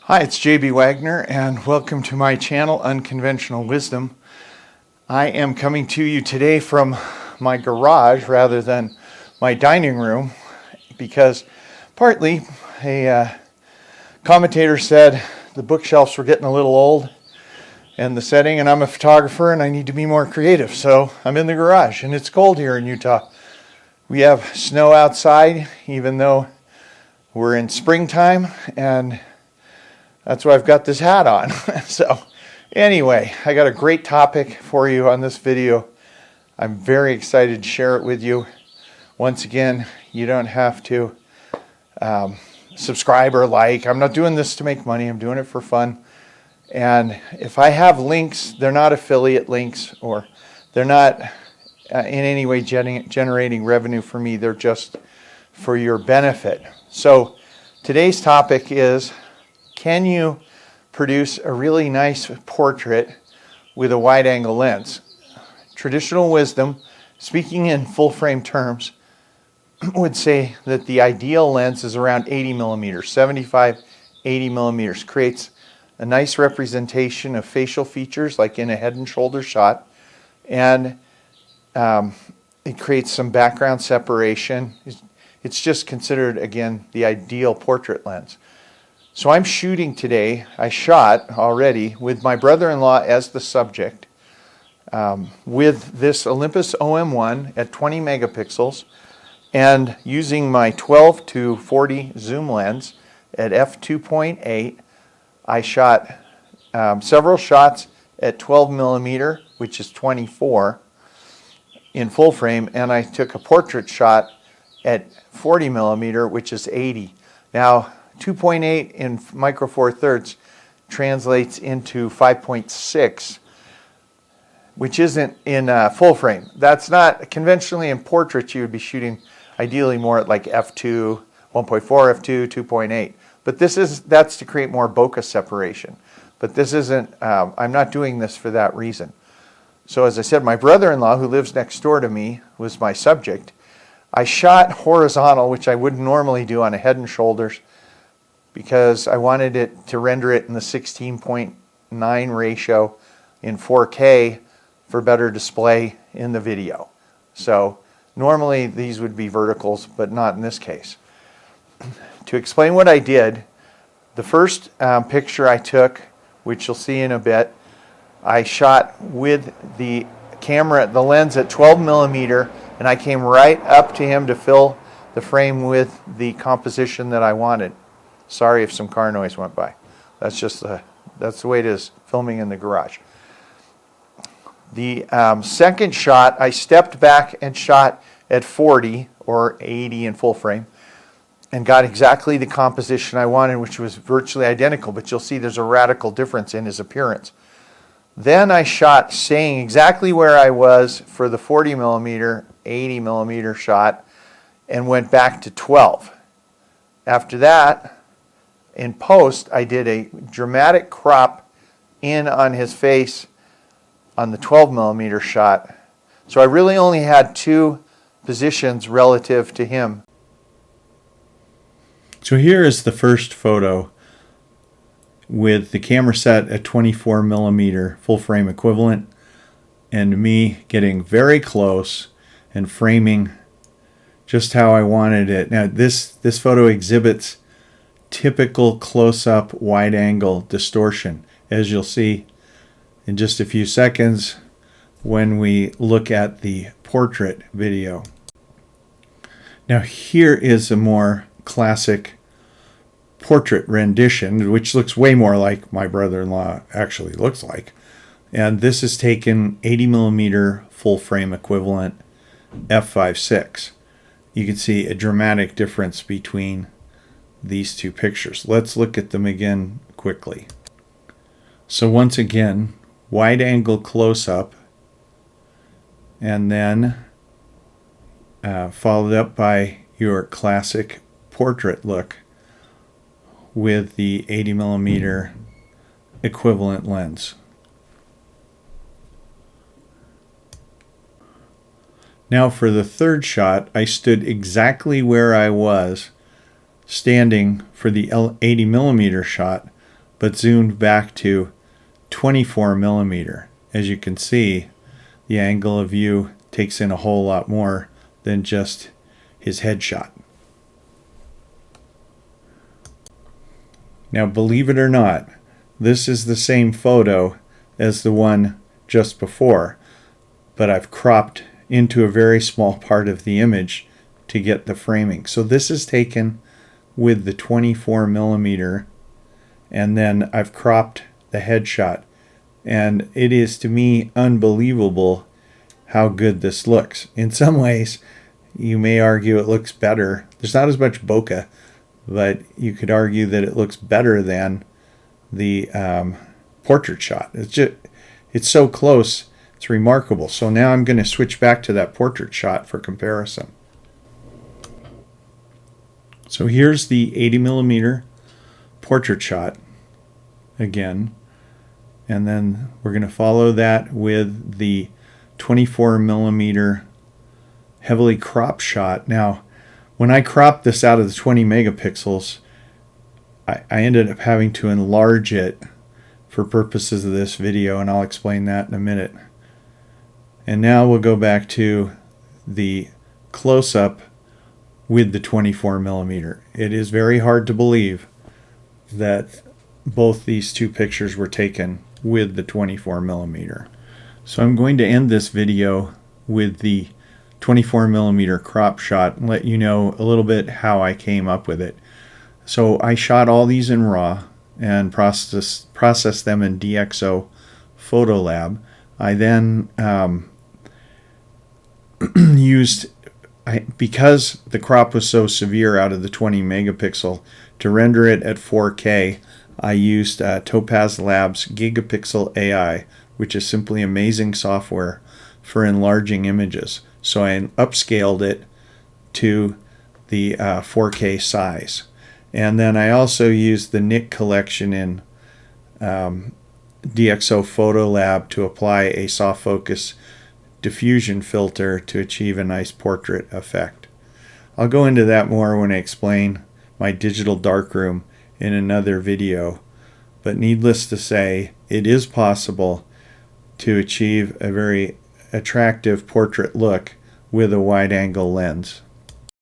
Hi, it's JB Wagner and welcome to my channel, Unconventional Wisdom. I am coming to you today from my garage rather than my dining room because partly a commentator said the bookshelves were getting a little old and the setting, and I'm a photographer and I need to be more creative. So I'm in the garage and it's cold here in Utah. We have snow outside even though we're in springtime, and that's why I've got this hat on. So anyway, I got a great topic for you on this video. I'm very excited to share it with you. Once again, you don't have to subscribe or like. I'm not doing this to make money. I'm doing it for fun. And if I have links, they're not affiliate links or they're not in any way generating revenue for me. They're just for your benefit. So today's topic is, can you produce a really nice portrait with a wide-angle lens? Traditional wisdom, speaking in full-frame terms, would say that the ideal lens is around 80 millimeters, 75, 80 millimeters. Creates a nice representation of facial features like in a head and shoulder shot, and it creates some background separation. It's just considered, again, the ideal portrait lens. So I'm shooting today, I shot already with my brother-in-law as the subject with this Olympus OM1 at 20 megapixels and using my 12 to 40 zoom lens at f2.8. I shot several shots at 12 millimeter, which is 24 in full frame, and I took a portrait shot at 40 millimeter, which is 80. Now, 2.8 in micro four thirds translates into 5.6, which isn't in full frame. That's not conventionally in portraits. You would be shooting ideally more at like f2, 1.4, f2, 2.8. But that's to create more bokeh separation. But this isn't. I'm not doing this for that reason. So as I said, my brother-in-law, who lives next door to me, was my subject. I shot horizontal, which I wouldn't normally do on a head and shoulders, because I wanted it to render it in the 16.9 ratio in 4K for better display in the video. So normally these would be verticals, but not in this case. To explain what I did, the first picture I took, which you'll see in a bit, I shot with the camera, the lens at 12 millimeter, and I came right up to him to fill the frame with the composition that I wanted. Sorry if some car noise went by. That's the way it is filming in the garage. The second shot, I stepped back and shot at 40 or 80 in full frame and got exactly the composition I wanted, which was virtually identical, but you'll see there's a radical difference in his appearance. Then I shot staying exactly where I was for the 40 millimeter, 80 millimeter shot and went back to 12. After that, in post, I did a dramatic crop in on his face on the 12 millimeter shot. So I really only had two positions relative to him. So here is the first photo with the camera set at 24 millimeter full frame equivalent and me getting very close and framing just how I wanted it. Now this photo exhibits typical close-up wide-angle distortion, as you'll see in just a few seconds when we look at the portrait video. Now here is a more classic portrait rendition, which looks way more like my brother-in-law actually looks like. And this is taken 80 millimeter full frame equivalent f5.6. You can see a dramatic difference between these two pictures. Let's look at them again quickly. So once again, wide angle close up, and then followed up by your classic portrait look with the 80 millimeter equivalent lens. Now for the third shot, I stood exactly where I was standing for the 80 millimeter shot but zoomed back to 24 millimeter. As you can see, the angle of view takes in a whole lot more than just his headshot. Now, believe it or not, this is the same photo as the one just before, but I've cropped into a very small part of the image to get the framing. So this is taken with the 24 millimeter, and then I've cropped the headshot. And it is, to me, unbelievable how good this looks. In some ways, you may argue it looks better. There's not as much bokeh, but you could argue that it looks better than the portrait shot. It's so close, it's remarkable. So now I'm going to switch back to that portrait shot for comparison. So here's the 80 millimeter portrait shot again, and then we're going to follow that with the 24 millimeter heavily cropped shot. Now, when I cropped this out of the 20 megapixels, I ended up having to enlarge it for purposes of this video, and I'll explain that in a minute. And now we'll go back to the close-up with the 24 millimeter. It is very hard to believe that both these two pictures were taken with the 24 millimeter. So I'm going to end this video with the 24 millimeter crop shot and let you know a little bit how I came up with it. So I shot all these in RAW and processed them in DXO Photolab. I then because the crop was so severe out of the 20 megapixel, to render it at 4K, I used Topaz Labs Gigapixel AI, which is simply amazing software for enlarging images. So I upscaled it to the 4K size. And then I also used the Nik Collection in DXO Photolab to apply a soft focus diffusion filter to achieve a nice portrait effect. I'll go into that more when I explain my digital darkroom in another video, but needless to say, it is possible to achieve a very attractive portrait look with a wide angle lens.